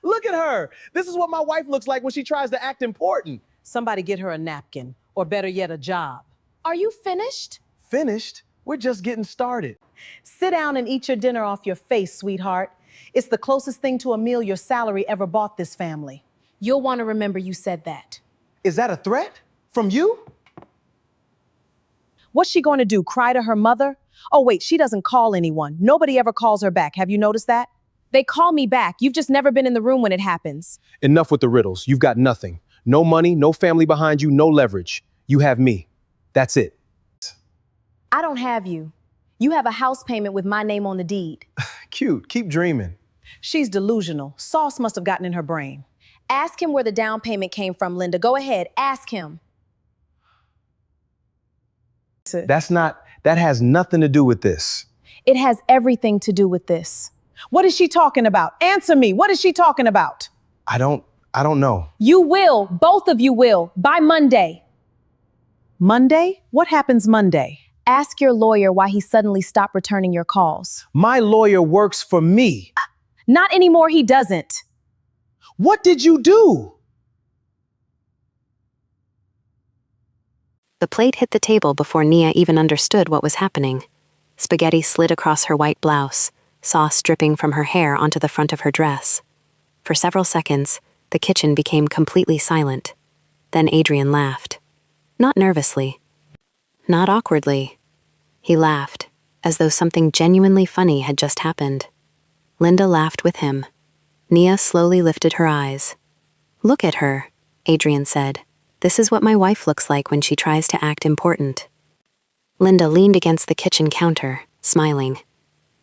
Look at her. This is what my wife looks like when she tries to act important. Somebody get her a napkin, or better yet, a job. Are you finished? Finished? We're just getting started. Sit down and eat your dinner off your face, sweetheart. It's the closest thing to a meal your salary ever bought this family. You'll want to remember you said that. Is that a threat? From you? What's she going to do, cry to her mother? Oh, wait, she doesn't call anyone. Nobody ever calls her back. Have you noticed that? They call me back. You've just never been in the room when it happens. Enough with the riddles. You've got nothing. No money, no family behind you, no leverage. You have me. That's it. I don't have you. You have a house payment with my name on the deed. Cute. Keep dreaming. She's delusional. Sauce must have gotten in her brain. Ask him where the down payment came from, Linda. Go ahead, ask him. That has nothing to do with this. It has everything to do with this. What is she talking about? Answer me. What is she talking about? I don't know. You will, both of you will, by Monday. Monday? What happens Monday? Ask your lawyer why he suddenly stopped returning your calls. My lawyer works for me. Not anymore, he doesn't. What did you do? The plate hit the table before Nia even understood what was happening. Spaghetti slid across her white blouse, sauce dripping from her hair onto the front of her dress. For several seconds, the kitchen became completely silent. Then Adrian laughed. Not nervously. Not awkwardly. He laughed, as though something genuinely funny had just happened. Linda laughed with him. Nia slowly lifted her eyes. "Look at her," Adrian said. "This is what my wife looks like when she tries to act important." Linda leaned against the kitchen counter, smiling.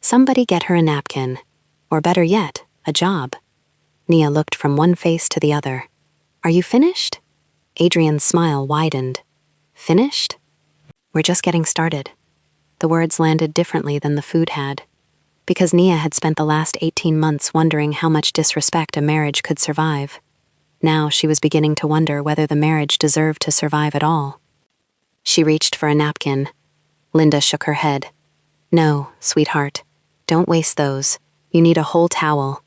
Somebody get her a napkin. Or better yet, a job. Nia looked from one face to the other. "Are you finished?" Adrian's smile widened. "Finished?" "We're just getting started." The words landed differently than the food had. Because Nia had spent the last 18 months wondering how much disrespect a marriage could survive. Now she was beginning to wonder whether the marriage deserved to survive at all. She reached for a napkin. Linda shook her head. "No, sweetheart. Don't waste those. You need a whole towel."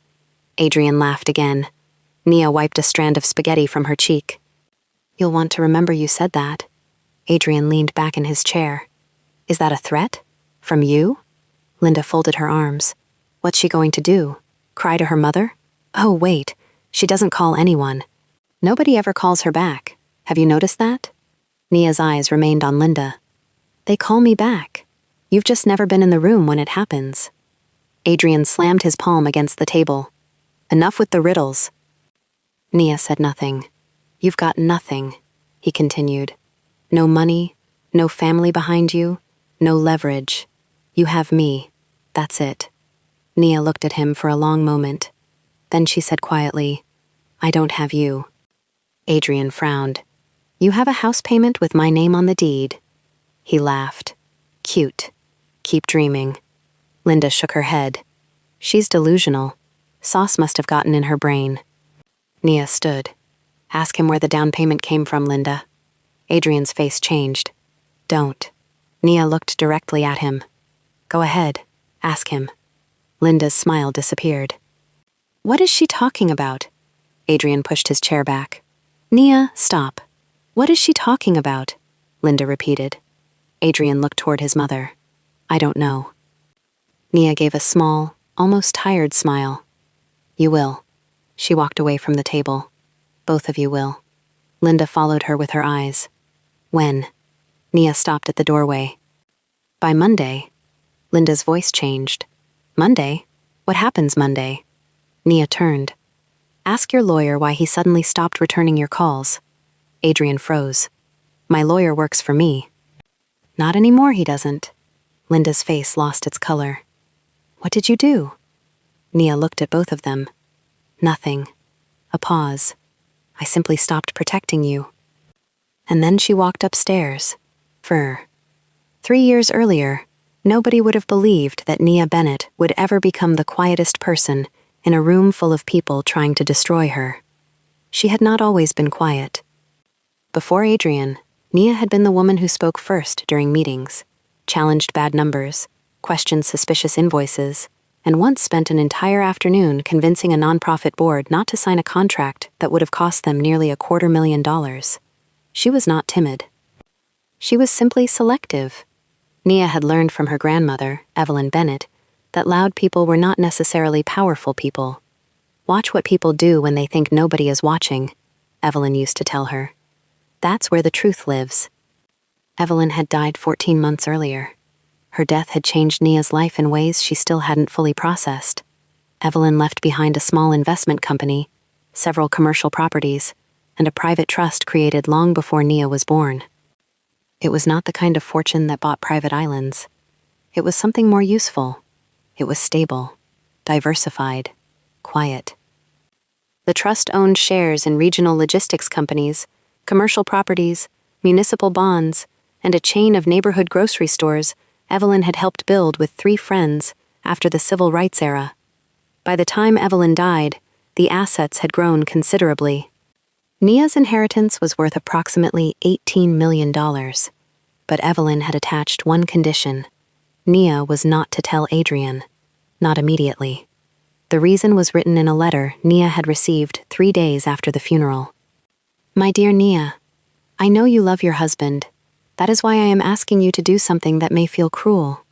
Adrian laughed again. Nia wiped a strand of spaghetti from her cheek. "You'll want to remember you said that." Adrian leaned back in his chair. "Is that a threat? From you?" Linda folded her arms. What's she going to do? Cry to her mother? Oh, wait. She doesn't call anyone. Nobody ever calls her back. Have you noticed that? Nia's eyes remained on Linda. "They call me back. You've just never been in the room when it happens." Adrian slammed his palm against the table. "Enough with the riddles." Nia said nothing. "You've got nothing," he continued. "No money, no family behind you, no leverage. You have me. That's it." Nia looked at him for a long moment. Then she said quietly, "I don't have you." Adrian frowned. "You have a house payment with my name on the deed." He laughed. "Cute. Keep dreaming." Linda shook her head. "She's delusional. Sauce must have gotten in her brain." Nia stood. "Ask him where the down payment came from, Linda." Adrian's face changed. "Don't." Nia looked directly at him. "Go ahead. Ask him." Linda's smile disappeared. "What is she talking about?" Adrian pushed his chair back. "Nia, stop. What is she talking about?" Linda repeated. Adrian looked toward his mother. "I don't know." Nia gave a small, almost tired smile. "You will." She walked away from the table. "Both of you will." Linda followed her with her eyes. "When?" Nia stopped at the doorway. "By Monday." Linda's voice changed. "Monday? What happens Monday?" Nia turned. "Ask your lawyer why he suddenly stopped returning your calls." Adrian froze. "My lawyer works for me." "Not anymore, he doesn't." Linda's face lost its color. "What did you do?" Nia looked at both of them. "Nothing." A pause. "I simply stopped protecting you." And then she walked upstairs. 3 years earlier, nobody would have believed that Nia Bennett would ever become the quietest person in a room full of people trying to destroy her. She had not always been quiet. Before Adrian, Nia had been the woman who spoke first during meetings, challenged bad numbers, questioned suspicious invoices, and once spent an entire afternoon convincing a nonprofit board not to sign a contract that would have cost them nearly $250,000. She was not timid. She was simply selective. Nia had learned from her grandmother, Evelyn Bennett, that loud people were not necessarily powerful people. Watch what people do when they think nobody is watching, Evelyn used to tell her. That's where the truth lives. Evelyn had died 14 months earlier. Her death had changed Nia's life in ways she still hadn't fully processed. Evelyn left behind a small investment company, several commercial properties, and a private trust created long before Nia was born. It was not the kind of fortune that bought private islands. It was something more useful. It was stable, diversified, quiet. The trust owned shares in regional logistics companies, commercial properties, municipal bonds, and a chain of neighborhood grocery stores Evelyn had helped build with 3 friends after the civil rights era. By the time Evelyn died, the assets had grown considerably. Nia's inheritance was worth approximately $18 million, but Evelyn had attached one condition. Nia was not to tell Adrian, not immediately. The reason was written in a letter Nia had received 3 days after the funeral. My dear Nia, I know you love your husband. That is why I am asking you to do something that may feel cruel.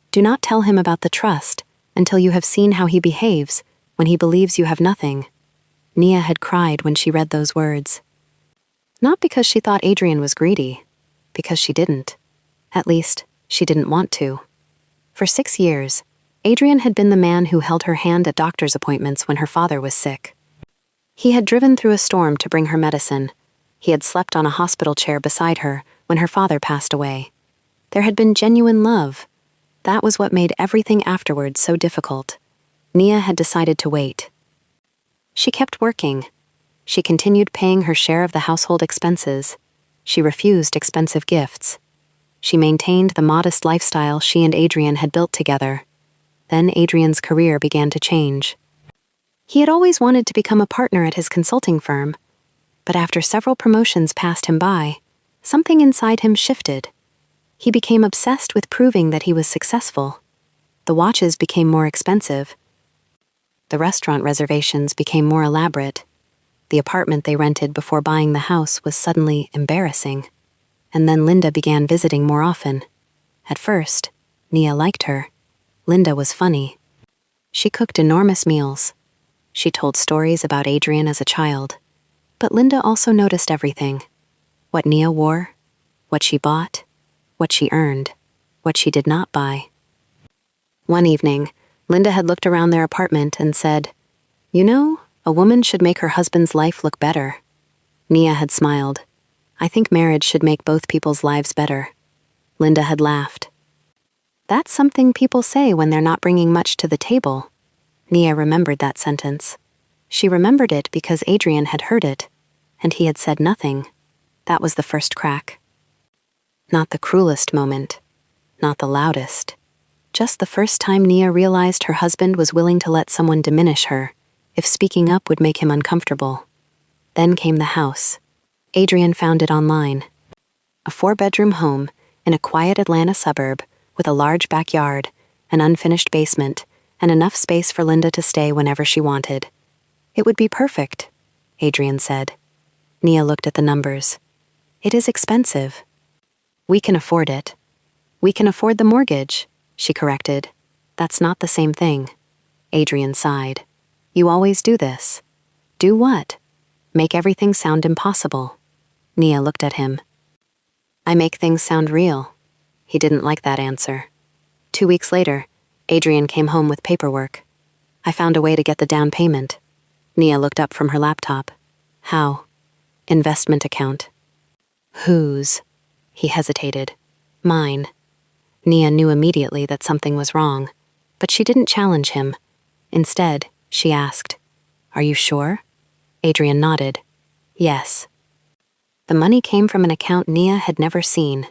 Do not tell him about the trust until you have seen how he behaves when he believes you have nothing. Nia had cried when she read those words. Not because she thought Adrian was greedy, because she didn't. At least, she didn't want to. For 6 years, Adrian had been the man who held her hand at doctor's appointments when her father was sick. He had driven through a storm to bring her medicine. He had slept on a hospital chair beside her when her father passed away. There had been genuine love. That was what made everything afterwards so difficult. Nia had decided to wait. She kept working. She continued paying her share of the household expenses. She refused expensive gifts. She maintained the modest lifestyle she and Adrian had built together. Then Adrian's career began to change. He had always wanted to become a partner at his consulting firm, but after several promotions passed him by, something inside him shifted. He became obsessed with proving that he was successful. The watches became more expensive. The restaurant reservations became more elaborate. The apartment they rented before buying the house was suddenly embarrassing. And then Linda began visiting more often. At first, Nia liked her. Linda was funny. She cooked enormous meals. She told stories about Adrian as a child. But Linda also noticed everything. What Nia wore, what she bought, what she earned, what she did not buy. One evening, Linda had looked around their apartment and said, "You know, a woman should make her husband's life look better." Nia had smiled. "I think marriage should make both people's lives better." Linda had laughed. "That's something people say when they're not bringing much to the table." Nia remembered that sentence. She remembered it because Adrian had heard it, and he had said nothing. That was the first crack. Not the cruelest moment, not the loudest. Just the first time Nia realized her husband was willing to let someone diminish her, if speaking up would make him uncomfortable. Then came the house. Adrian found it online. A 4-bedroom home in a quiet Atlanta suburb with a large backyard, an unfinished basement, and enough space for Linda to stay whenever she wanted. It would be perfect, Adrian said. Nia looked at the numbers. It is expensive. We can afford it. We can afford the mortgage, she corrected. That's not the same thing. Adrian sighed. You always do this. Do what? Make everything sound impossible. Nia looked at him. I make things sound real. He didn't like that answer. 2 weeks later, Adrian came home with paperwork. I found a way to get the down payment. Nia looked up from her laptop. How? Investment account. Whose? He hesitated. Mine. Nia knew immediately that something was wrong, but she didn't challenge him. Instead, she asked, Are you sure? Adrian nodded. Yes. The money came from an account Nia had never seen.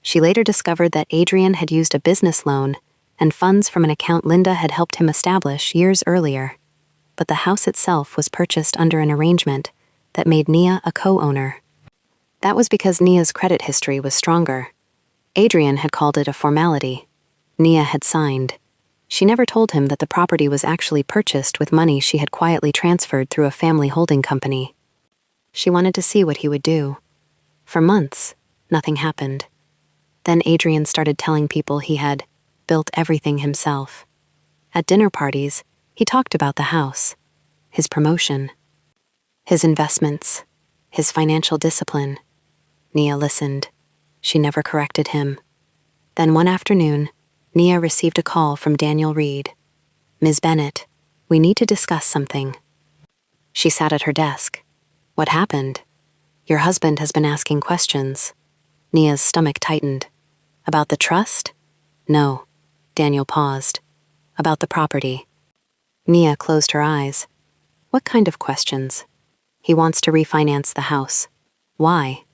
She later discovered that Adrian had used a business loan and funds from an account Linda had helped him establish years earlier. But the house itself was purchased under an arrangement that made Nia a co-owner. That was because Nia's credit history was stronger. Adrian had called it a formality. Nia had signed. She never told him that the property was actually purchased with money she had quietly transferred through a family holding company. She wanted to see what he would do. For months, nothing happened. Then Adrian started telling people he had built everything himself. At dinner parties, he talked about the house, his promotion, his investments, his financial discipline. Nia listened. She never corrected him. Then one afternoon, Nia received a call from Daniel Reed. "Ms. Bennett, we need to discuss something." She sat at her desk. "What happened?" "Your husband has been asking questions." Nia's stomach tightened. "About the trust?" "No." Daniel paused. "About the property." Nia closed her eyes. "What kind of questions?" "He wants to refinance the house." "Why?"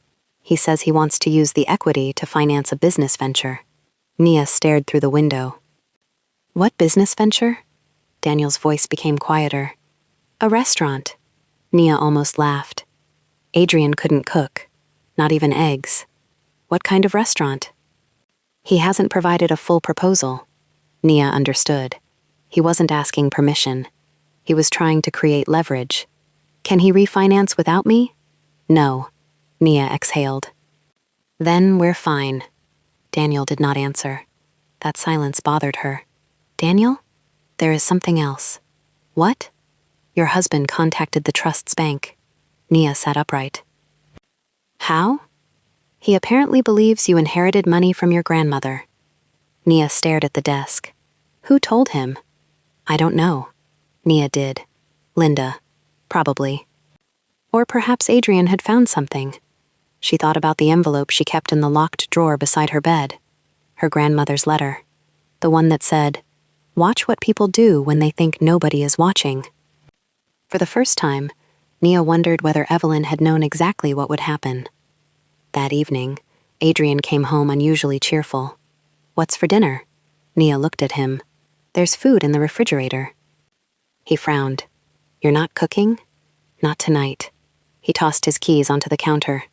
"He says he wants to use the equity to finance a business venture." Nia stared through the window. "What business venture?" Daniel's voice became quieter. "A restaurant." Nia almost laughed. Adrian couldn't cook. Not even eggs. "What kind of restaurant?" "He hasn't provided a full proposal." Nia understood. He wasn't asking permission. He was trying to create leverage. "Can he refinance without me?" "No." Nia exhaled. "Then we're fine." Daniel did not answer. That silence bothered her. "Daniel? There is something else." "What?" "Your husband contacted the trust's bank." Nia sat upright. "How?" "He apparently believes you inherited money from your grandmother." Nia stared at the desk. "Who told him?" "I don't know." Nia did. "Linda. Probably. Or perhaps Adrian had found something." She thought about the envelope she kept in the locked drawer beside her bed. Her grandmother's letter. The one that said, "Watch what people do when they think nobody is watching." For the first time, Nia wondered whether Evelyn had known exactly what would happen. That evening, Adrian came home unusually cheerful. "What's for dinner?" Nia looked at him. "There's food in the refrigerator." He frowned. "You're not cooking?" "Not tonight." He tossed his keys onto the counter.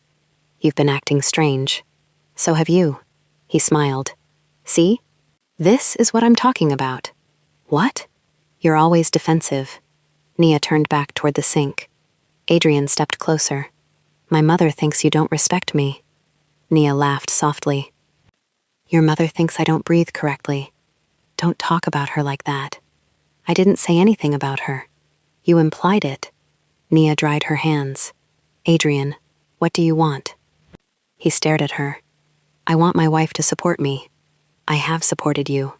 "You've been acting strange." "So have you." He smiled. "See? This is what I'm talking about." "What?" "You're always defensive." Nia turned back toward the sink. Adrian stepped closer. "My mother thinks you don't respect me." Nia laughed softly. "Your mother thinks I don't breathe correctly." "Don't talk about her like that." "I didn't say anything about her." "You implied it." Nia dried her hands. "Adrian, what do you want?" He stared at her. "I want my wife to support me." "I have supported you."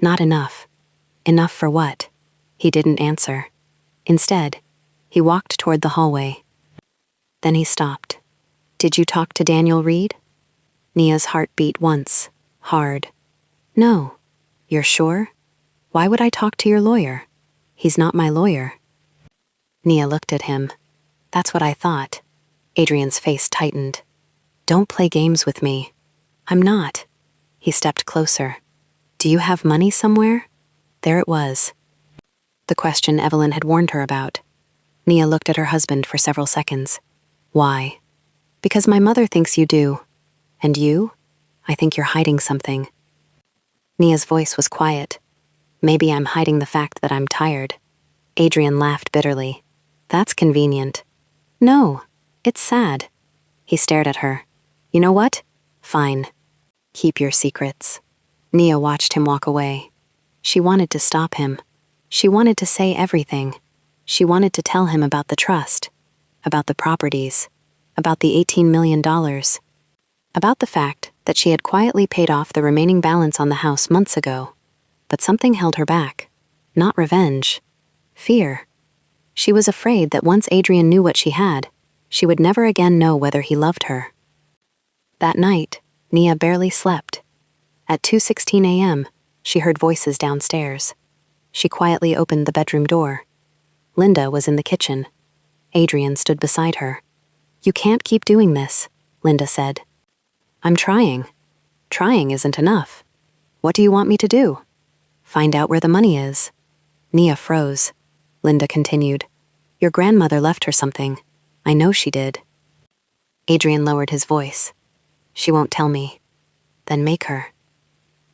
"Not enough." "Enough for what?" He didn't answer. Instead, he walked toward the hallway. Then he stopped. "Did you talk to Daniel Reed?" Nia's heart beat once, hard. "No." "You're sure?" "Why would I talk to your lawyer?" "He's not my lawyer." Nia looked at him. "That's what I thought." Adrian's face tightened. "Don't play games with me." "I'm not." He stepped closer. "Do you have money somewhere?" There it was. The question Evelyn had warned her about. Nia looked at her husband for several seconds. "Why?" "Because my mother thinks you do." "And you?" "I think you're hiding something." Nia's voice was quiet. "Maybe I'm hiding the fact that I'm tired." Adrian laughed bitterly. "That's convenient." "No, it's sad." He stared at her. "You know what? Fine. Keep your secrets." Nia watched him walk away. She wanted to stop him. She wanted to say everything. She wanted to tell him about the trust, about the properties, about the $18 million, about the fact that she had quietly paid off the remaining balance on the house months ago. But something held her back. Not revenge. Fear. She was afraid that once Adrian knew what she had, she would never again know whether he loved her. That night, Nia barely slept. At 2:16 a.m., she heard voices downstairs. She quietly opened the bedroom door. Linda was in the kitchen. Adrian stood beside her. "You can't keep doing this," Linda said. "I'm trying." "Trying isn't enough." "What do you want me to do?" "Find out where the money is." Nia froze. Linda continued. "Your grandmother left her something. I know she did." Adrian lowered his voice. "She won't tell me." "Then make her."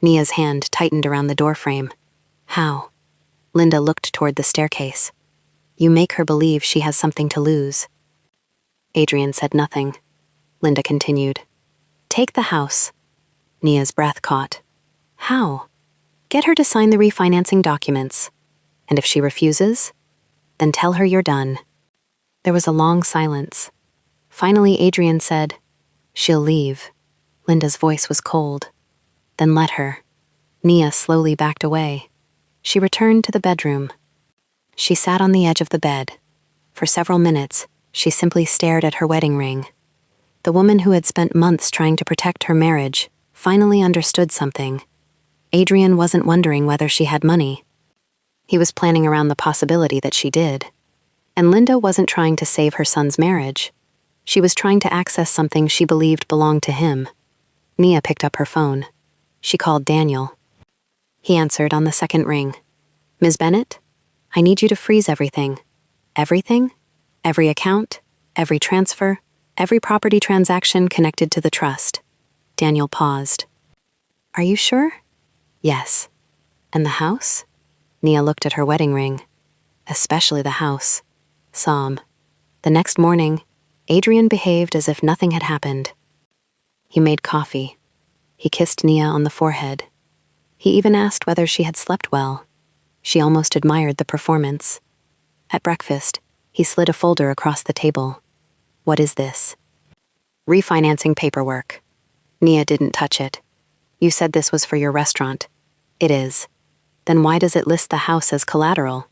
Nia's hand tightened around the doorframe. How? Linda looked toward the staircase. You make her believe she has something to lose. Adrian said nothing. Linda continued. Take the house. Nia's breath caught. How? Get her to sign the refinancing documents. And if she refuses, then tell her you're done. There was a long silence. Finally, Adrian said, She'll leave. Linda's voice was cold. Then let her. Nia slowly backed away. She returned to the bedroom. She sat on the edge of the bed. For several minutes, she simply stared at her wedding ring. The woman who had spent months trying to protect her marriage finally understood something. Adrian wasn't wondering whether she had money. He was planning around the possibility that she did. And Linda wasn't trying to save her son's marriage. She was trying to access something she believed belonged to him. Nia picked up her phone. She called Daniel. He answered on the second ring. Ms. Bennett, I need you to freeze everything. Everything? Every account, every transfer, every property transaction connected to the trust. Daniel paused. Are you sure? Yes. And the house? Nia looked at her wedding ring. Especially the house. Somm. The next morning, Adrian behaved as if nothing had happened. He made coffee. He kissed Nia on the forehead. He even asked whether she had slept well. She almost admired the performance. At breakfast, he slid a folder across the table. What is this? Refinancing paperwork. Nia didn't touch it. You said this was for your restaurant. It is. Then why does it list the house as collateral?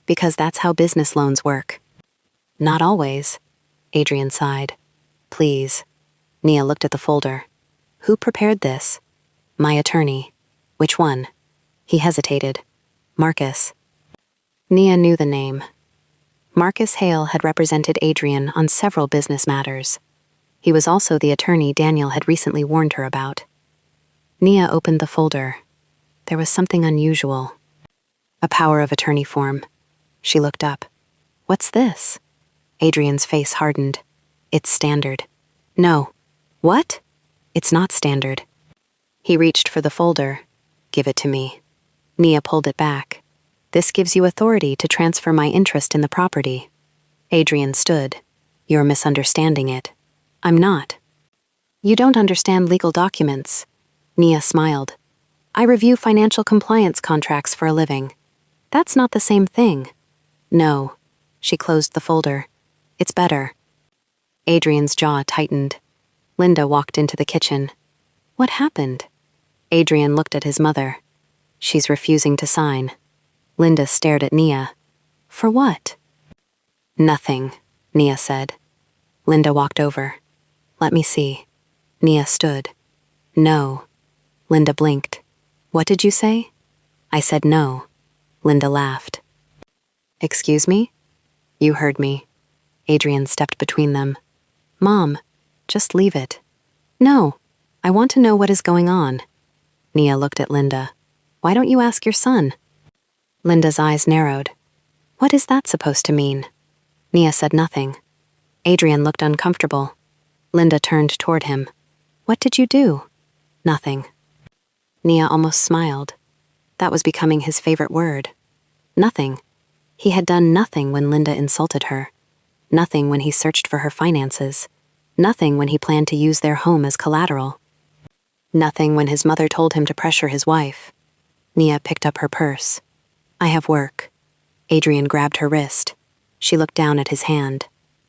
Because that's how business loans work. Not always. Adrian sighed. Please. Nia looked at the folder. Who prepared this? My attorney. Which one? He hesitated. Marcus. Nia knew the name. Marcus Hale had represented Adrian on several business matters. He was also the attorney Daniel had recently warned her about. Nia opened the folder. There was something unusual. A power of attorney form. She looked up. What's this? Adrian's face hardened. It's standard. No. What? It's not standard. He reached for the folder. Give it to me. Nia pulled it back. This gives you authority to transfer my interest in the property. Adrian stood. You're misunderstanding it. I'm not. You don't understand legal documents. Nia smiled. I review financial compliance contracts for a living. That's not the same thing. No. She closed the folder. It's better. Adrian's jaw tightened. Linda walked into the kitchen. What happened? Adrian looked at his mother. She's refusing to sign. Linda stared at Nia. For what? Nothing, Nia said. Linda walked over. Let me see. Nia stood. No. Linda blinked. What did you say? I said no. Linda laughed. Excuse me? You heard me. Adrian stepped between them. Mom, just leave it. No, I want to know what is going on. Nia looked at Linda. Why don't you ask your son? Linda's eyes narrowed. What is that supposed to mean? Nia said nothing. Adrian looked uncomfortable. Linda turned toward him. What did you do? Nothing. Nia almost smiled. That was becoming his favorite word. Nothing. He had done nothing when Linda insulted her. Nothing when he searched for her finances. Nothing when he planned to use their home as collateral. Nothing when his mother told him to pressure his wife. Nia picked up her purse. I have work. Adrian grabbed her wrist. She looked down at his hand.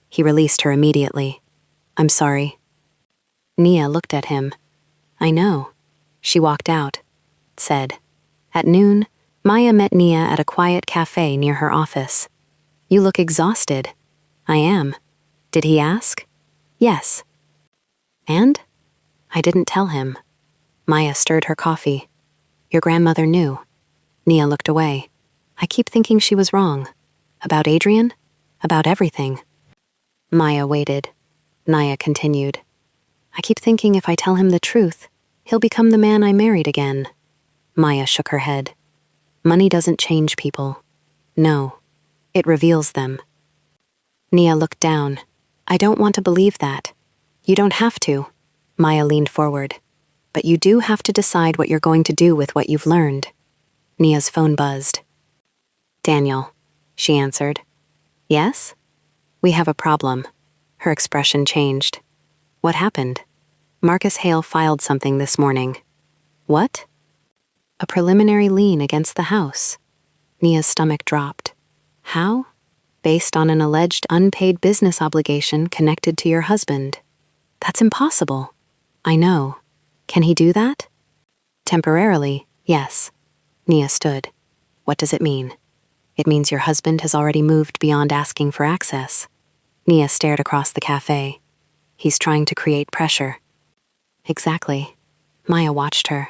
He released her immediately. I'm sorry. Nia looked at him. I know. She walked out. Said. At noon, Maya met Nia at a quiet cafe near her office. You look exhausted. I am. Did he ask? Yes. And? I didn't tell him. Maya stirred her coffee. Your grandmother knew. Nia looked away. I keep thinking she was wrong. About Adrian? About everything. Maya waited. Nia continued. I keep thinking if I tell him the truth, he'll become the man I married again. Maya shook her head. Money doesn't change people. No. It reveals them. Nia looked down. I don't want to believe that. You don't have to. Maya leaned forward. But you do have to decide what you're going to do with what you've learned. Nia's phone buzzed. Daniel, she answered. Yes? We have a problem. Her expression changed. What happened? Marcus Hale filed something this morning. What? A preliminary lien against the house. Nia's stomach dropped. How? Based on an alleged unpaid business obligation connected to your husband. That's impossible. I know. Can he do that? Temporarily, yes. Nia stood. What does it mean? It means your husband has already moved beyond asking for access. Nia stared across the cafe. He's trying to create pressure. Exactly. Maya watched her.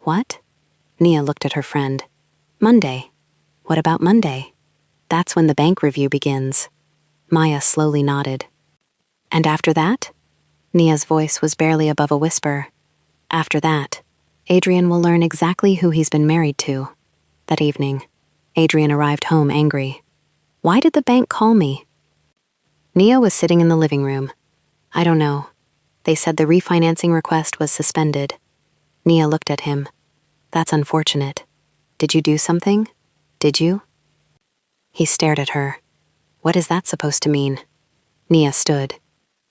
What? Nia looked at her friend. Monday. What about Monday? That's when the bank review begins. Maya slowly nodded. And after that? Nia's voice was barely above a whisper. After that, Adrian will learn exactly who he's been married to. That evening, Adrian arrived home angry. Why did the bank call me? Nia was sitting in the living room. I don't know. They said the refinancing request was suspended. Nia looked at him. That's unfortunate. Did you do something? Did you? He stared at her. What is that supposed to mean? Nia stood.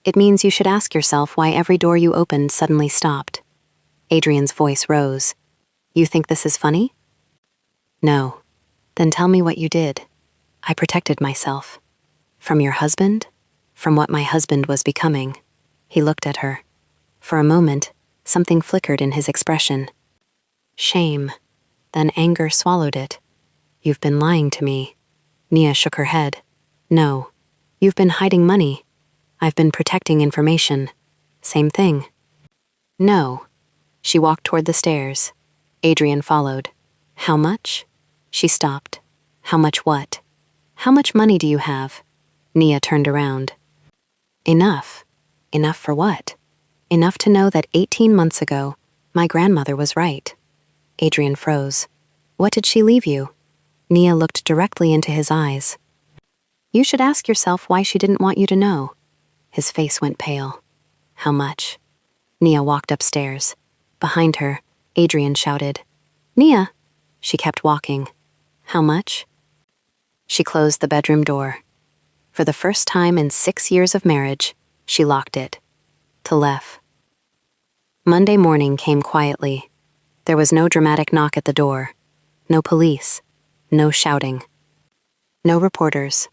It means you should ask yourself why every door you opened suddenly stopped. Adrian's voice rose. You think this is funny? No. Then tell me what you did. I protected myself. From your husband? From what my husband was becoming. He looked at her. For a moment, something flickered in his expression. Shame. Then anger swallowed it. You've been lying to me. Nia shook her head. No. You've been hiding money. I've been protecting information. Same thing. No. She walked toward the stairs. Adrian followed. How much? She stopped. How much what? How much money do you have? Nia turned around. Enough. Enough for what? Enough to know that 18 months ago, my grandmother was right. Adrian froze. What did she leave you? Nia looked directly into his eyes. You should ask yourself why she didn't want you to know. His face went pale. How much? Nia walked upstairs. Behind her, Adrian shouted. Nia! She kept walking. How much? She closed the bedroom door. For the first time in 6 years of marriage, she locked it. To Lef. Monday morning came quietly. There was no dramatic knock at the door. No police. No shouting. No reporters.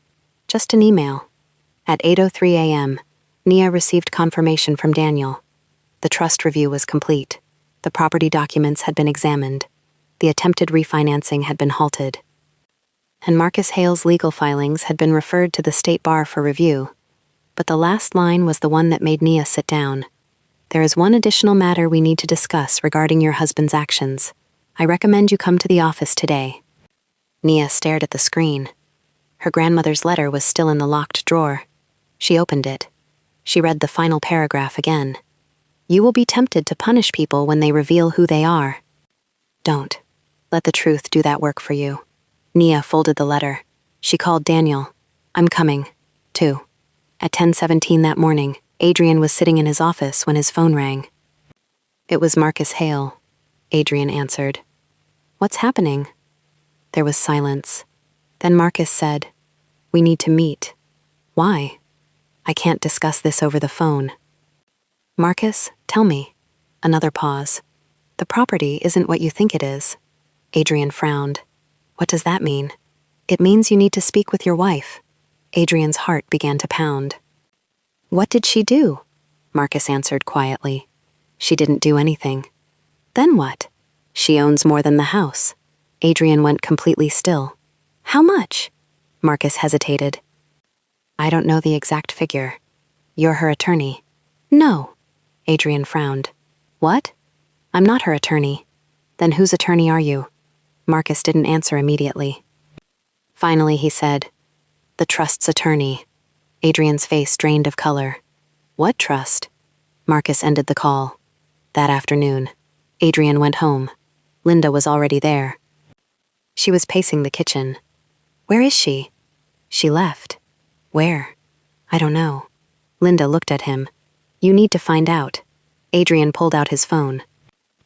Just an email. At 8:03 a.m., Nia received confirmation from Daniel. The trust review was complete. The property documents had been examined. The attempted refinancing had been halted. And Marcus Hale's legal filings had been referred to the state bar for review. But the last line was the one that made Nia sit down. There is one additional matter we need to discuss regarding your husband's actions. I recommend you come to the office today. Nia stared at the screen. Her grandmother's letter was still in the locked drawer. She opened it. She read the final paragraph again. You will be tempted to punish people when they reveal who they are. Don't. Let the truth do that work for you. Nia folded the letter. She called Daniel. I'm coming, too. At 10:17 that morning, Adrian was sitting in his office when his phone rang. It was Marcus Hale. Adrian answered. What's happening? There was silence. Then Marcus said, We need to meet. Why? I can't discuss this over the phone. Marcus, tell me. Another pause. The property isn't what you think it is. Adrian frowned. What does that mean? It means you need to speak with your wife. Adrian's heart began to pound. What did she do? Marcus answered quietly. She didn't do anything. Then what? She owns more than the house. Adrian went completely still. How much? Marcus hesitated. I don't know the exact figure. You're her attorney. No. Adrian frowned. What? I'm not her attorney. Then whose attorney are you? Marcus didn't answer immediately. Finally, he said, The trust's attorney. Adrian's face drained of color. What trust? Marcus ended the call. That afternoon, Adrian went home. Linda was already there. She was pacing the kitchen. Where is she? She left. Where? I don't know. Linda looked at him. You need to find out. Adrian pulled out his phone.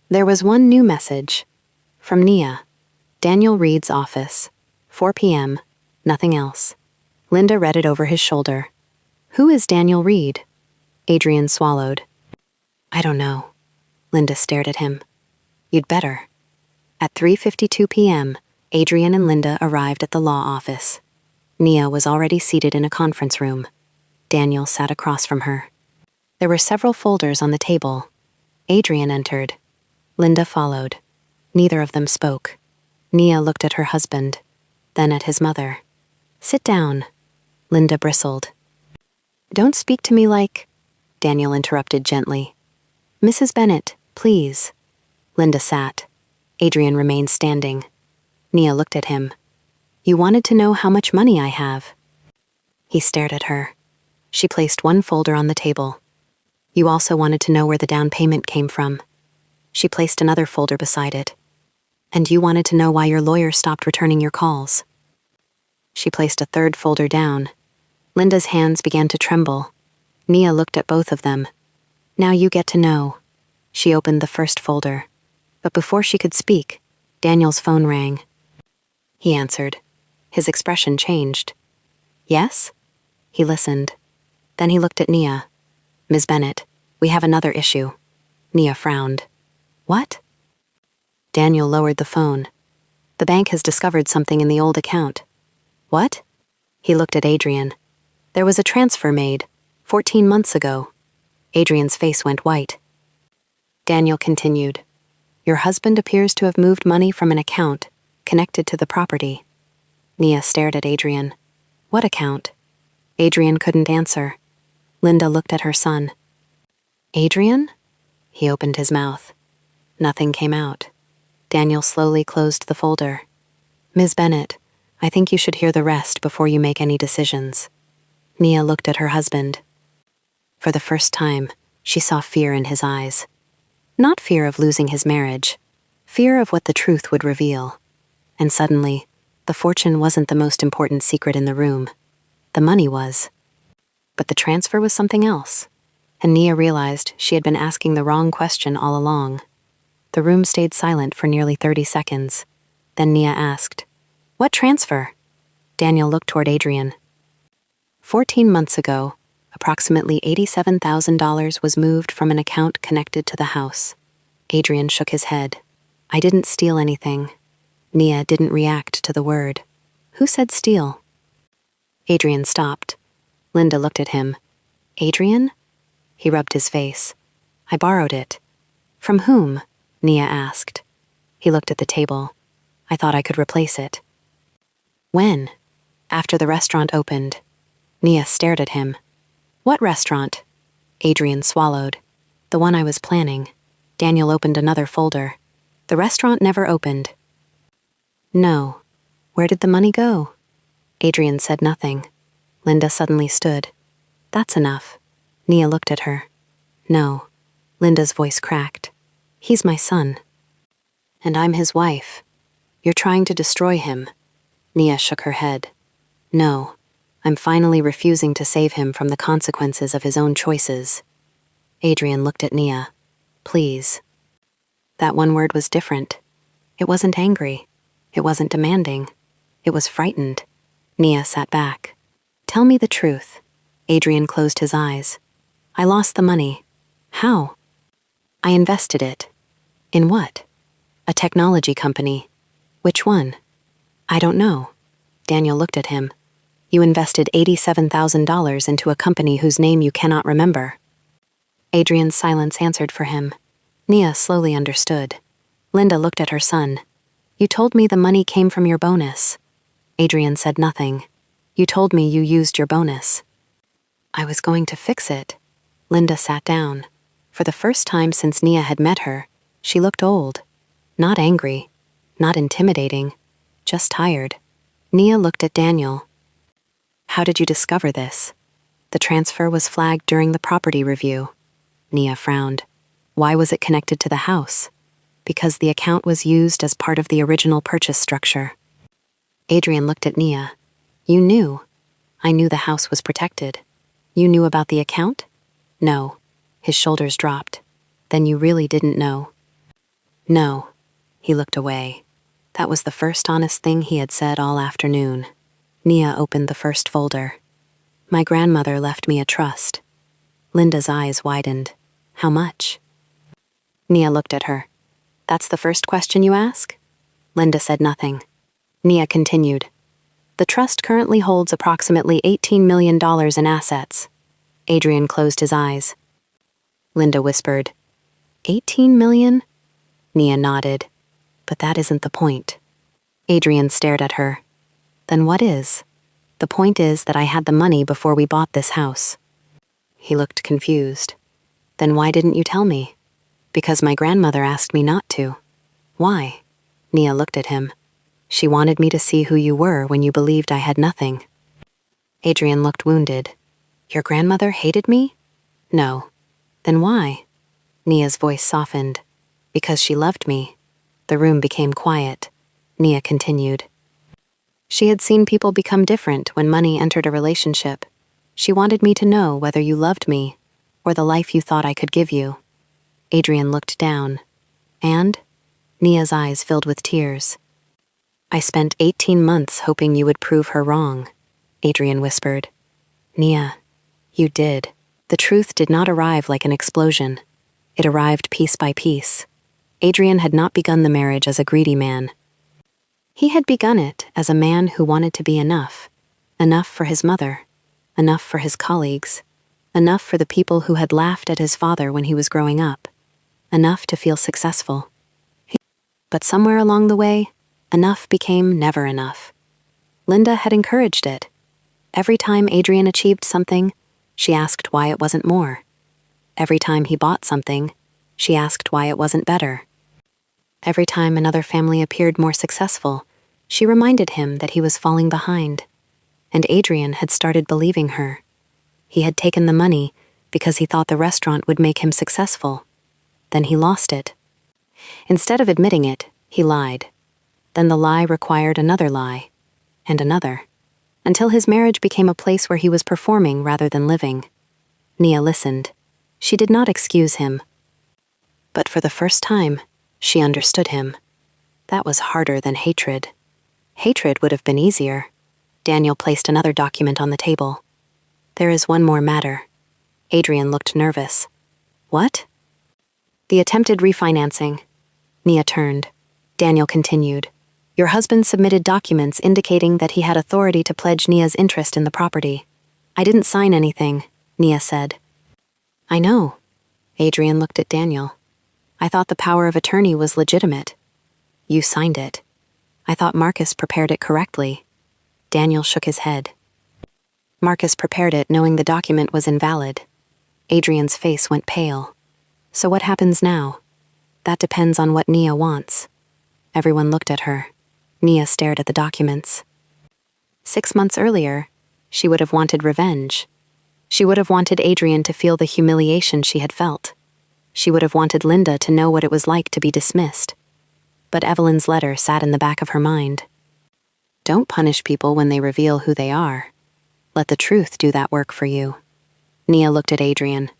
There was one new message. From Nia. Daniel Reed's office. 4 p.m. Nothing else. Linda read it over his shoulder. Who is Daniel Reed? Adrian swallowed. I don't know. Linda stared at him. You'd better. At 3:52 p.m., Adrian and Linda arrived at the law office. Nia was already seated in a conference room. Daniel sat across from her. There were several folders on the table. Adrian entered. Linda followed. Neither of them spoke. Nia looked at her husband, then at his mother. Sit down. Linda bristled. Don't speak to me like... Daniel interrupted gently. Mrs. Bennett, please. Linda sat. Adrian remained standing. Nia looked at him. You wanted to know how much money I have. He stared at her. She placed one folder on the table. You also wanted to know where the down payment came from. She placed another folder beside it. And you wanted to know why your lawyer stopped returning your calls. She placed a third folder down. Linda's hands began to tremble. Nia looked at both of them. Now you get to know. She opened the first folder. But before she could speak, Daniel's phone rang. He answered. His expression changed. Yes? He listened. Then he looked at Nia. Ms. Bennett, we have another issue. Nia frowned. What? Daniel lowered the phone. The bank has discovered something in the old account. What? He looked at Adrian. There was a transfer made, 14 months ago. Adrian's face went white. Daniel continued. Your husband appears to have moved money from an account connected to the property. Nia stared at Adrian. What account? Adrian couldn't answer. Linda looked at her son. Adrian? He opened his mouth. Nothing came out. Daniel slowly closed the folder. Ms. Bennett, I think you should hear the rest before you make any decisions. Nia looked at her husband. For the first time, she saw fear in his eyes. Not fear of losing his marriage, fear of what the truth would reveal. And suddenly, the fortune wasn't the most important secret in the room. The money was. But the transfer was something else. And Nia realized she had been asking the wrong question all along. The room stayed silent for nearly 30 seconds. Then Nia asked, What transfer? Daniel looked toward Adrian. 14 months ago, approximately $87,000 was moved from an account connected to the house. Adrian shook his head. I didn't steal anything. Nia didn't react to the word. Who said steal? Adrian stopped. Linda looked at him. Adrian? He rubbed his face. I borrowed it. From whom? Nia asked. He looked at the table. I thought I could replace it. When? After the restaurant opened. Nia stared at him. What restaurant? Adrian swallowed. The one I was planning. Daniel opened another folder. The restaurant never opened. No. Where did the money go? Adrian said nothing. Linda suddenly stood. That's enough. Nia looked at her. No. Linda's voice cracked. He's my son. And I'm his wife. You're trying to destroy him. Nia shook her head. No. I'm finally refusing to save him from the consequences of his own choices. Adrian looked at Nia. Please. That one word was different. It wasn't angry. It wasn't demanding. It was frightened. Nia sat back. Tell me the truth. Adrian closed his eyes. I lost the money. How? I invested it. In what? A technology company. Which one? I don't know. Daniel looked at him. You invested $87,000 into a company whose name you cannot remember. Adrian's silence answered for him. Nia slowly understood. Linda looked at her son. You told me the money came from your bonus. Adrian said nothing. You told me you used your bonus. I was going to fix it. Linda sat down. For the first time since Nia had met her, she looked old. Not angry. Not intimidating. Just tired. Nia looked at Daniel. How did you discover this? The transfer was flagged during the property review. Nia frowned. Why was it connected to the house? Because the account was used as part of the original purchase structure. Adrian looked at Nia. You knew. I knew the house was protected. You knew about the account? No. His shoulders dropped. Then you really didn't know? No. He looked away. That was the first honest thing he had said all afternoon. Nia opened the first folder. My grandmother left me a trust. Linda's eyes widened. How much? Nia looked at her. That's the first question you ask? Linda said nothing. Nia continued. The trust currently holds approximately $18 million in assets. Adrian closed his eyes. Linda whispered, 18 million? Nia nodded. But that isn't the point. Adrian stared at her. Then what is? The point is that I had the money before we bought this house. He looked confused. Then why didn't you tell me? Because my grandmother asked me not to. Why? Nia looked at him. She wanted me to see who you were when you believed I had nothing. Adrian looked wounded. Your grandmother hated me? No. Then why? Nia's voice softened. Because she loved me. The room became quiet. Nia continued. She had seen people become different when money entered a relationship. She wanted me to know whether you loved me or the life you thought I could give you. Adrian looked down. And? Nia's eyes filled with tears. I spent 18 months hoping you would prove her wrong, Adrian whispered. Nia, you did. The truth did not arrive like an explosion. It arrived piece by piece. Adrian had not begun the marriage as a greedy man. He had begun it as a man who wanted to be enough. Enough for his mother. Enough for his colleagues. Enough for the people who had laughed at his father when he was growing up. Enough to feel successful. But somewhere along the way, enough became never enough. Linda had encouraged it. Every time Adrian achieved something, she asked why it wasn't more. Every time he bought something, she asked why it wasn't better. Every time another family appeared more successful, she reminded him that he was falling behind. And Adrian had started believing her. He had taken the money because he thought the restaurant would make him successful. Then he lost it. Instead of admitting it, he lied. Then the lie required another lie, and another, until his marriage became a place where he was performing rather than living. Nia listened. She did not excuse him. But for the first time, she understood him. That was harder than hatred. Hatred would have been easier. Daniel placed another document on the table. There is one more matter. Adrian looked nervous. What? The attempted refinancing. Nia turned. Daniel continued. Your husband submitted documents indicating that he had authority to pledge Nia's interest in the property. I didn't sign anything, Nia said. I know. Adrian looked at Daniel. I thought the power of attorney was legitimate. You signed it. I thought Marcus prepared it correctly. Daniel shook his head. Marcus prepared it knowing the document was invalid. Adrian's face went pale. So what happens now? That depends on what Nia wants. Everyone looked at her. Nia stared at the documents. 6 months earlier, she would have wanted revenge. She would have wanted Adrian to feel the humiliation she had felt. She would have wanted Linda to know what it was like to be dismissed. But Evelyn's letter sat in the back of her mind. Don't punish people when they reveal who they are. Let the truth do that work for you. Nia looked at Adrian.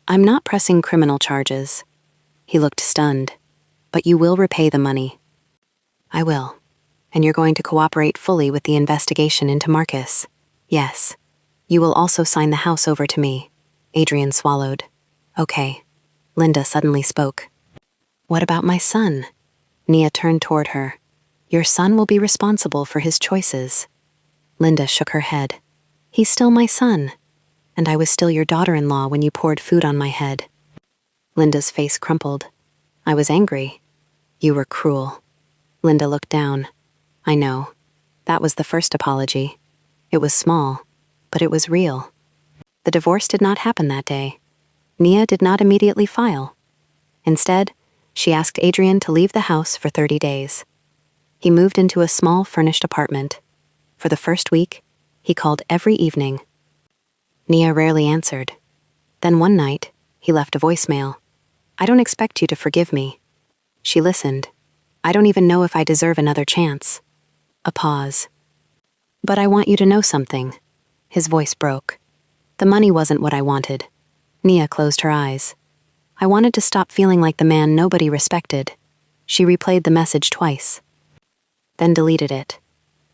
I'm not pressing criminal charges. He looked stunned. But you will repay the money. I will. And you're going to cooperate fully with the investigation into Marcus. Yes. You will also sign the house over to me. Adrian swallowed. Okay. Linda suddenly spoke. What about my son? Nia turned toward her. Your son will be responsible for his choices. Linda shook her head. He's still my son. And I was still your daughter-in-law when you poured food on my head. Linda's face crumpled. I was angry. You were cruel. Linda looked down. I know. That was the first apology. It was small, but it was real. The divorce did not happen that day. Nia did not immediately file. Instead, she asked Adrian to leave the house for 30 days. He moved into a small furnished apartment. For the first week, he called every evening. Nia rarely answered. Then one night, he left a voicemail. I don't expect you to forgive me. She listened. I don't even know if I deserve another chance. A pause. But I want you to know something. His voice broke. The money wasn't what I wanted. Nia closed her eyes. I wanted to stop feeling like the man nobody respected. She replayed the message twice. then deleted it.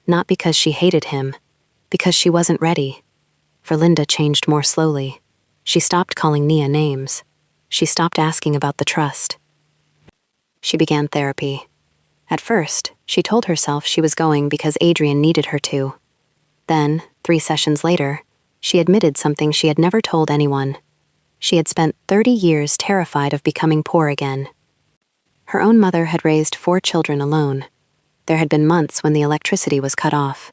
Not because she hated him, because she wasn't ready. For Linda changed more slowly. She stopped calling Nia names. She stopped asking about the trust. She began therapy. At first, she told herself she was going because Adrian needed her to. Then, 3 sessions later, she admitted something she had never told anyone. She had spent 30 years terrified of becoming poor again. Her own mother had raised 4 children alone. There had been months when the electricity was cut off.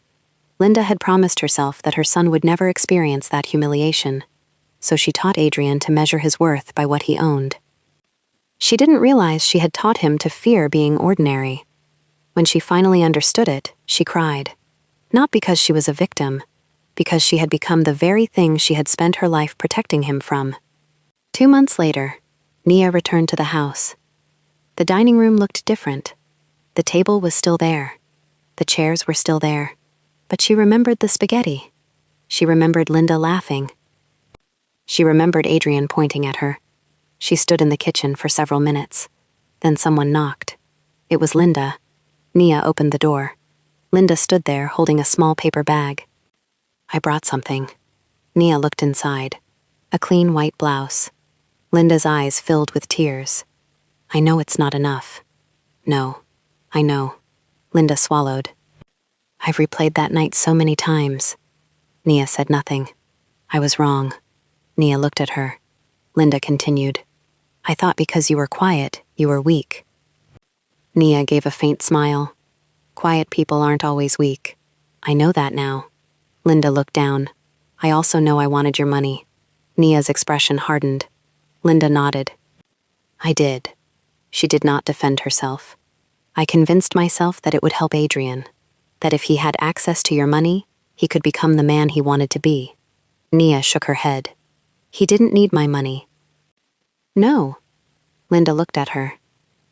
Linda had promised herself that her son would never experience that humiliation, so she taught Adrian to measure his worth by what he owned. She didn't realize she had taught him to fear being ordinary. When she finally understood it, she cried. Not because she was a victim, because she had become the very thing she had spent her life protecting him from. 2 months later, Nia returned to the house. The dining room looked different. The table was still there. The chairs were still there. But she remembered the spaghetti. She remembered Linda laughing. She remembered Adrian pointing at her. She stood in the kitchen for several minutes. Then someone knocked. It was Linda. Nia opened the door. Linda stood there holding a small paper bag. "I brought something." Nia looked inside. A clean white blouse. Linda's eyes filled with tears. "I know it's not enough." "No, I know." Linda swallowed. "I've replayed that night so many times." Nia said nothing. "I was wrong." Nia looked at her. Linda continued. "I thought because you were quiet, you were weak." Nia gave a faint smile. "Quiet people aren't always weak. I know that now." Linda looked down. "I also know I wanted your money." Nia's expression hardened. Linda nodded. "I did." She did not defend herself. "I convinced myself that it would help Adrian, that if he had access to your money, he could become the man he wanted to be." Nia shook her head. "He didn't need my money." "No." Linda looked at her.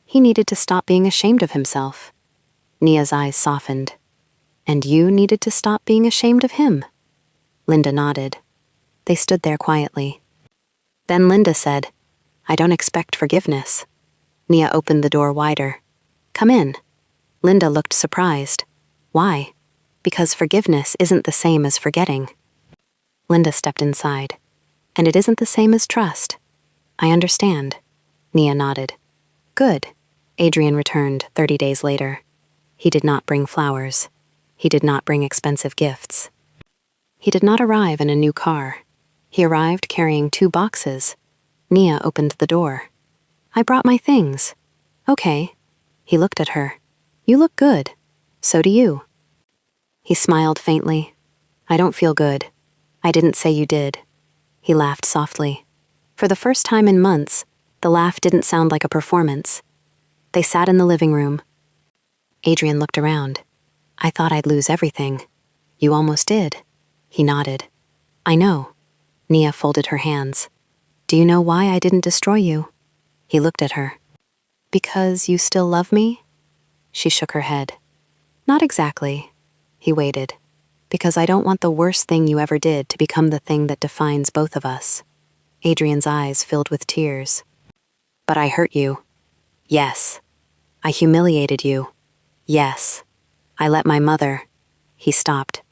"He needed to stop being ashamed of himself." Nia's eyes softened. "And you needed to stop being ashamed of him." Linda nodded. They stood there quietly. Then Linda said, "I don't expect forgiveness." Nia opened the door wider. "Come in." Linda looked surprised. "Why?" "Because forgiveness isn't the same as forgetting." Linda stepped inside. "And it isn't the same as trust." "I understand." Nia nodded. "Good." Adrian returned 30 days later. He did not bring flowers. He did not bring expensive gifts. He did not arrive in a new car. He arrived carrying 2 boxes. Nia opened the door. "I brought my things." "Okay." He looked at her. "You look good. So do you." He smiled faintly. "I don't feel good. I didn't say you did." He laughed softly. For the first time in months, the laugh didn't sound like a performance. They sat in the living room. Adrian looked around. "I thought I'd lose everything." "You almost did." He nodded. "I know." Nia folded her hands. "Do you know why I didn't destroy you?" He looked at her. "Because you still love me?" She shook her head. "Not exactly." He waited. "Because I don't want the worst thing you ever did to become the thing that defines both of us." Adrian's eyes filled with tears. "But I hurt you." "Yes." "I humiliated you." "Yes." "I let my mother—" He stopped.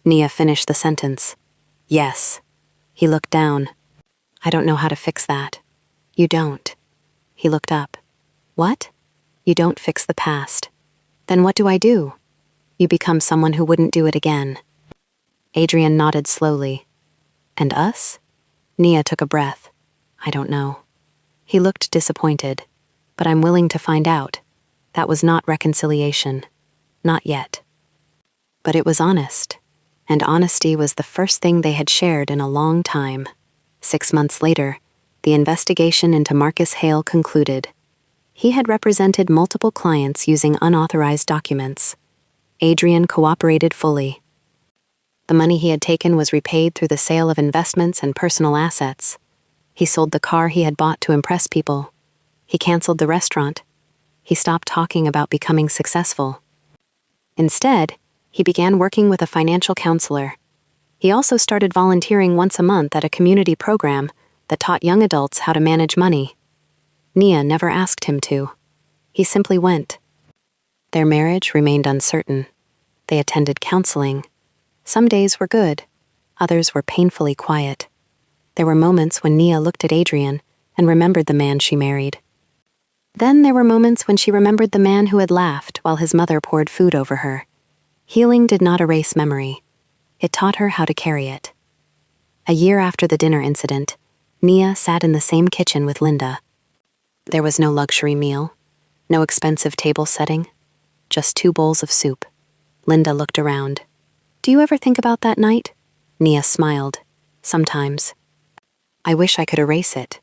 Nia finished the sentence. "Yes." He looked down. "I don't know how to fix that." "You don't." He looked up. "What?" "You don't fix the past." "Then what do I do?" "You become someone who wouldn't do it again." Adrian nodded slowly. "And us?" Nia took a breath. "I don't know." He looked disappointed. "But I'm willing to find out." That was not reconciliation. Not yet. But it was honest. And honesty was the first thing they had shared in a long time. 6 months later, the investigation into Marcus Hale concluded. He had represented multiple clients using unauthorized documents. Adrian cooperated fully. The money he had taken was repaid through the sale of investments and personal assets. He sold the car he had bought to impress people. He canceled the restaurant. He stopped talking about becoming successful. Instead, he began working with a financial counselor. He also started volunteering once a month at a community program that taught young adults how to manage money. Nia never asked him to. He simply went. Their marriage remained uncertain. They attended counseling. Some days were good, others were painfully quiet. There were moments when Nia looked at Adrian and remembered the man she married. Then there were moments when she remembered the man who had laughed while his mother poured food over her. Healing did not erase memory. It taught her how to carry it. A year after the dinner incident, Nia sat in the same kitchen with Linda. There was no luxury meal, no expensive table setting, just 2 bowls of soup. Linda looked around. "Do you ever think about that night?" Nia smiled. "Sometimes. I wish I could erase it.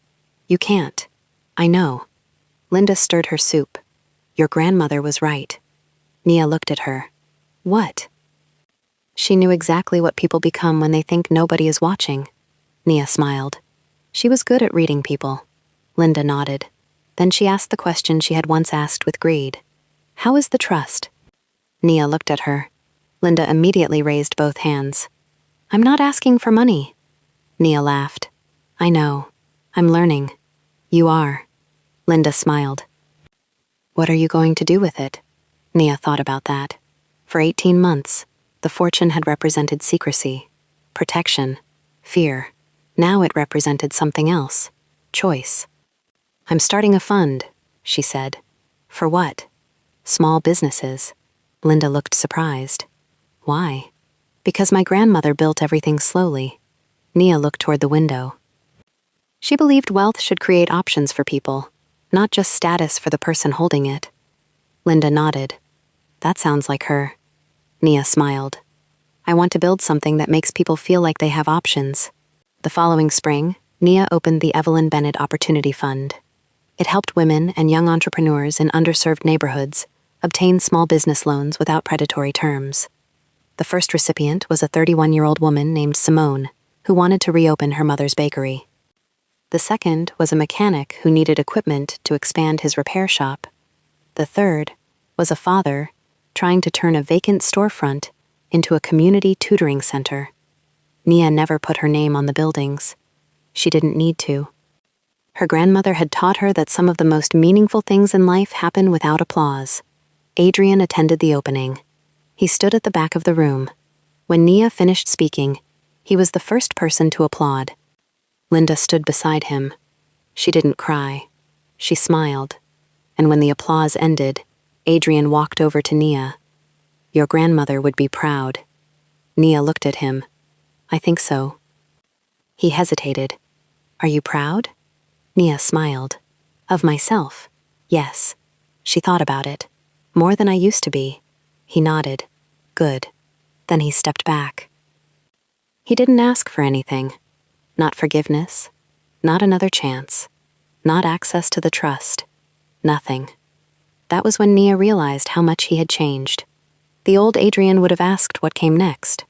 You can't. I know." Linda stirred her soup. "Your grandmother was right." Nia looked at her. "What?" She knew exactly what people become when they think nobody is watching. Nia smiled. She was good at reading people. Linda nodded. Then she asked the question she had once asked with greed. "How is the trust?" Nia looked at her. Linda immediately raised both hands. "I'm not asking for money." Nia laughed. "I know. I'm learning." "You are." Linda smiled. "What are you going to do with it?" Nia thought about that. For 18 months, the fortune had represented secrecy, protection, fear. Now it represented something else. Choice. "I'm starting a fund," she said. "For what?" "Small businesses." Linda looked surprised. "Why?" "Because my grandmother built everything slowly." Nia looked toward the window. She believed wealth should create options for people, not just status for the person holding it. Linda nodded. "That sounds like her." Nia smiled. "I want to build something that makes people feel like they have options." The following spring, Nia opened the Evelyn Bennett Opportunity Fund. It helped women and young entrepreneurs in underserved neighborhoods obtain small business loans without predatory terms. The first recipient was a 31-year-old woman named Simone, who wanted to reopen her mother's bakery. The second was a mechanic who needed equipment to expand his repair shop. The third was a father trying to turn a vacant storefront into a community tutoring center. Nia never put her name on the buildings. She didn't need to. Her grandmother had taught her that some of the most meaningful things in life happen without applause. Adrian attended the opening. He stood at the back of the room. When Nia finished speaking, he was the first person to applaud. Linda stood beside him. She didn't cry. She smiled. And when the applause ended, Adrian walked over to Nia. "Your grandmother would be proud." Nia looked at him. "I think so." He hesitated. "Are you proud?" Nia smiled. "Of myself? Yes." She thought about it. "More than I used to be." He nodded. "Good." Then he stepped back. He didn't ask for anything. Not forgiveness. Not another chance. Not access to the trust. Nothing. That was when Nia realized how much he had changed. The old Adrian would have asked what came next.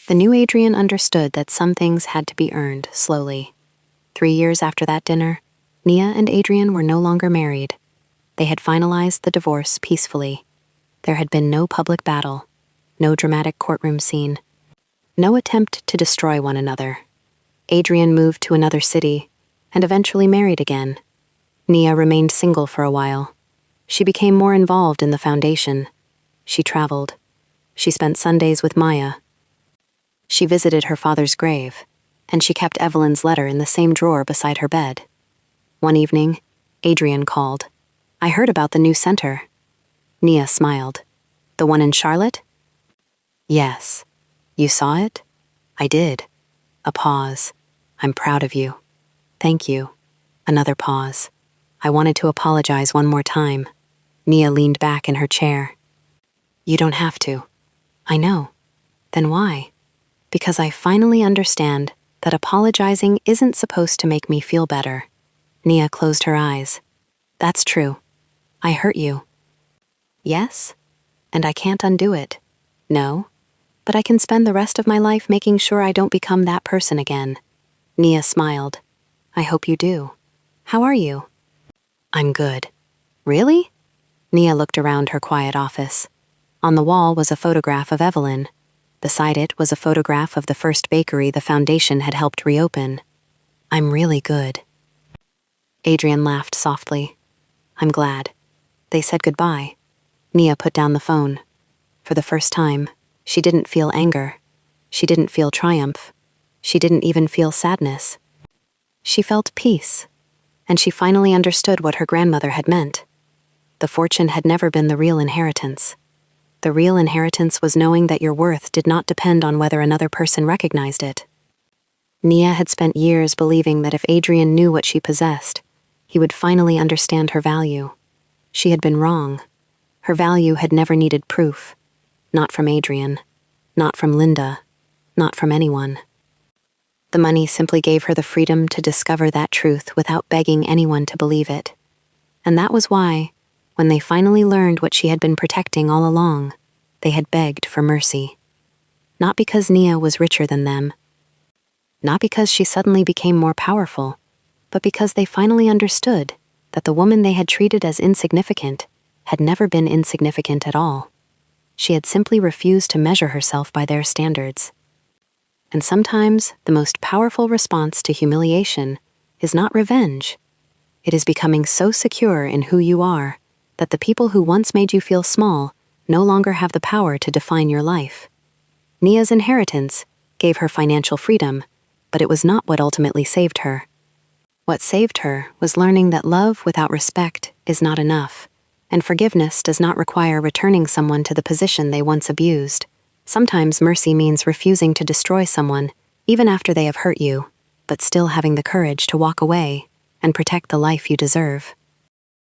The new Adrian understood that some things had to be earned slowly. 3 years after that dinner, Nia and Adrian were no longer married. They had finalized the divorce peacefully. There had been no public battle, no dramatic courtroom scene, no attempt to destroy one another. Adrian moved to another city and eventually married again. Nia remained single for a while. She became more involved in the foundation. She traveled. She spent Sundays with Maya. She visited her father's grave, and she kept Evelyn's letter in the same drawer beside her bed. One evening, Adrian called. "I heard about the new center." Nia smiled. "The one in Charlotte?" "Yes." "You saw it?" "I did." A pause. "I'm proud of you." "Thank you." Another pause. "I wanted to apologize one more time." Nia leaned back in her chair. "You don't have to." "I know." "Then why?" "Because I finally understand that apologizing isn't supposed to make me feel better." Nia closed her eyes. "That's true. I hurt you." "Yes? And I can't undo it." "No? But I can spend the rest of my life making sure I don't become that person again." Nia smiled. "I hope you do. How are you?" "I'm good." "Really?" Nia looked around her quiet office. On the wall was a photograph of Evelyn. Beside it was a photograph of the first bakery the foundation had helped reopen. "I'm really good." Adrian laughed softly. "I'm glad." They said goodbye. Nia put down the phone. For the first time, she didn't feel anger. She didn't feel triumph. She didn't even feel sadness. She felt peace, and she finally understood what her grandmother had meant. The fortune had never been the real inheritance. The real inheritance was knowing that your worth did not depend on whether another person recognized it. Nia had spent years believing that if Adrian knew what she possessed, he would finally understand her value. She had been wrong. Her value had never needed proof. Not from Adrian. Not from Linda. Not from anyone. The money simply gave her the freedom to discover that truth without begging anyone to believe it. And that was why, when they finally learned what she had been protecting all along, they had begged for mercy. Not because Nia was richer than them. Not because she suddenly became more powerful, but because they finally understood that the woman they had treated as insignificant had never been insignificant at all. She had simply refused to measure herself by their standards. And sometimes the most powerful response to humiliation is not revenge. It is becoming so secure in who you are that the people who once made you feel small no longer have the power to define your life. Nia's inheritance gave her financial freedom, but it was not what ultimately saved her. What saved her was learning that love without respect is not enough, and forgiveness does not require returning someone to the position they once abused. Sometimes mercy means refusing to destroy someone, even after they have hurt you, but still having the courage to walk away and protect the life you deserve.